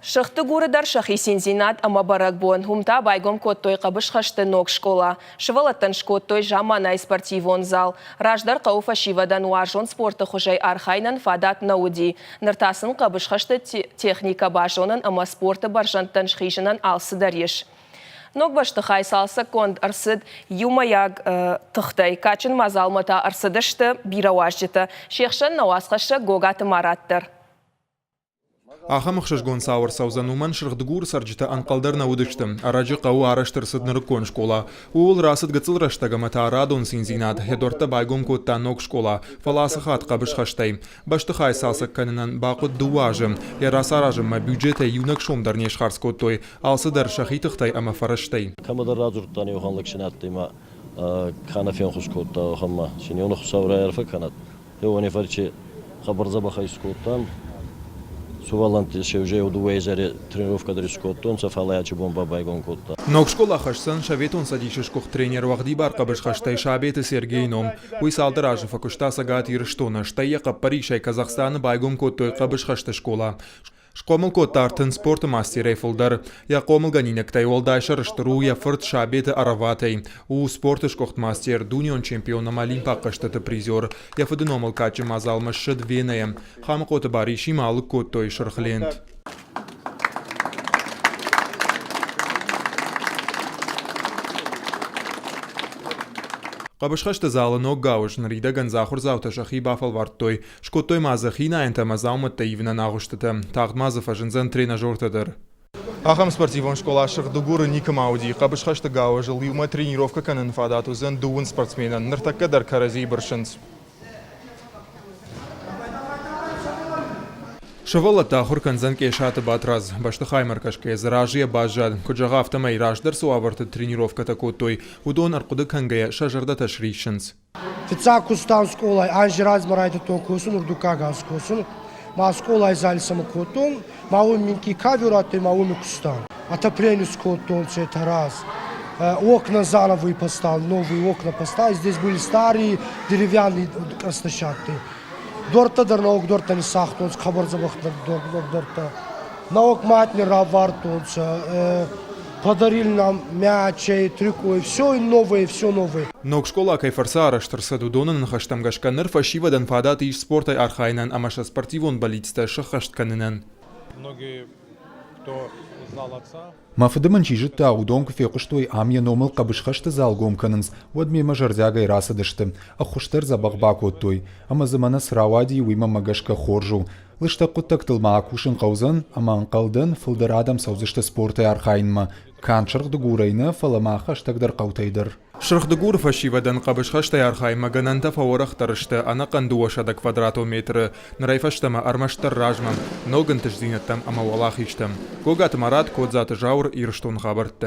Шықты гурыдар шахи синзинат ама барак буын хумта байгом коттой қабыш хашты ног школа. Шывалаттан шкоттой жаманай спортивон зал. Раждар қауфа шивадан уажон спорты хужай архайнан фадат науди. Ныртасын қабыш хашты техника бажонын ама спорты баржантан шхижынан алсы дареш. Ног башты хай салса конд арсыд юмаяг тұхтай. Качын мазалмата арсыдышты бирауажжыты. Шехшан науасқашы гогаты мараттыр. Ахамықшыш гон сауыр саузануман шырғдығур саржыта анқалдарна удыштым. Арajы қау араштырсыд нырықкон школа. Уол расыд гыцылраштагамата арадон синзинат. Хедорта байгон котта ног школа. Фаласы хат қабыш хаштай. Башты хай салсак канынан бақыт дуажым. Ярасаражым ма бюджеты юнак шомдар нешхарс коттой. Алсыдар шахитықтай ама фараштай. Камадар разуртан йоханлык шинаттыма канафен хуш котта хамма. Шиньон хусавра ярфа канат. Хевани фарчи хабарза бахай скоттан. Суваланты шевже удуэзере тренировка дрискоттон сафалаячи бомба байгон котта. Ног школа хашсан шаветон садишишкох тренер вахди бар қабыш хаштай шабеты Сергейном. Уйсалды ражы факуштаса гат ирштона. Штайяқа Паришай Казахстаны байгон коттой қабыш хашты школа. Шкомыл коттартын спорты мастерей фулдар. Я комыл ганинектай олдайша рыштыру я фырт шабеты араватай. У спорты шкохт мастер дунион чемпионом олимпақ штаты призер. Я фыдыномыл качы мазалмы шыд венеем. Хамы коты бариши малы коттой шырхлент. Қабышхашты залы ног гауш нрида ганзахур завта шахи бафал варттой. Шкоттой мазахина энта мазауматта ивна нагуштыты. Тағд мазаф ажынзан тренажертыдыр. Ахам спортивон школа шырдугуры никам ауди. Қабышхашты гауш лиума тренировка канын фадату зан дуын спортсменан. Ныртаккадар карази баршынц. Шавала тахур канзан кешаты батраз. Башты хаймаркашке заражия бажад. Куджага автомай раждар суаварты тренировка такой. Удон аркуды кангая шажарда ташришынц. Фица кустан сколай анжи размарайды тонкосын урдукага скосын. Ма сколай залисамы котон. Мау минки кавюраты мау кустан. Отопление скотон это раз. Окна заново поставил, новые окна поставил. Здесь были старые деревянные оснащаты. Дорта наук дорта не сахтонс хабар забахтар дорта наук матни равартонс подарили нам мячи трюку все новое. Ног школа кайфарса араштырса дудонын хаштамгашка нырфа шивадан фадат иш спортай архайнан амаша спортивон балитста шахаштканынан. Многие кто знал отца. Мафыдымын чижытты аудон кфеқыштой амья номыл қабышқашты залгом канынс, уадме мажарзягай расыдышты, ахуштыр забағбак оттой, ама замана сыравади уйма магашка хоржу. Лышта құттак тылма акушын қаузан, ама анқалдын фылдар адам саузышты спортай архайнма, канчырғды гурайны фалама хаштагдар қаутайдыр. Шырхдыгур фашивадан қабышхаштай архайма гананта фаворах тарышты ана қандуашада квадратометры. Нарайфаштама армаштар ражмам, ногын тыжзинеттам ама валах иштам. Гогат марат кодзаты жаур ирштон хабартты.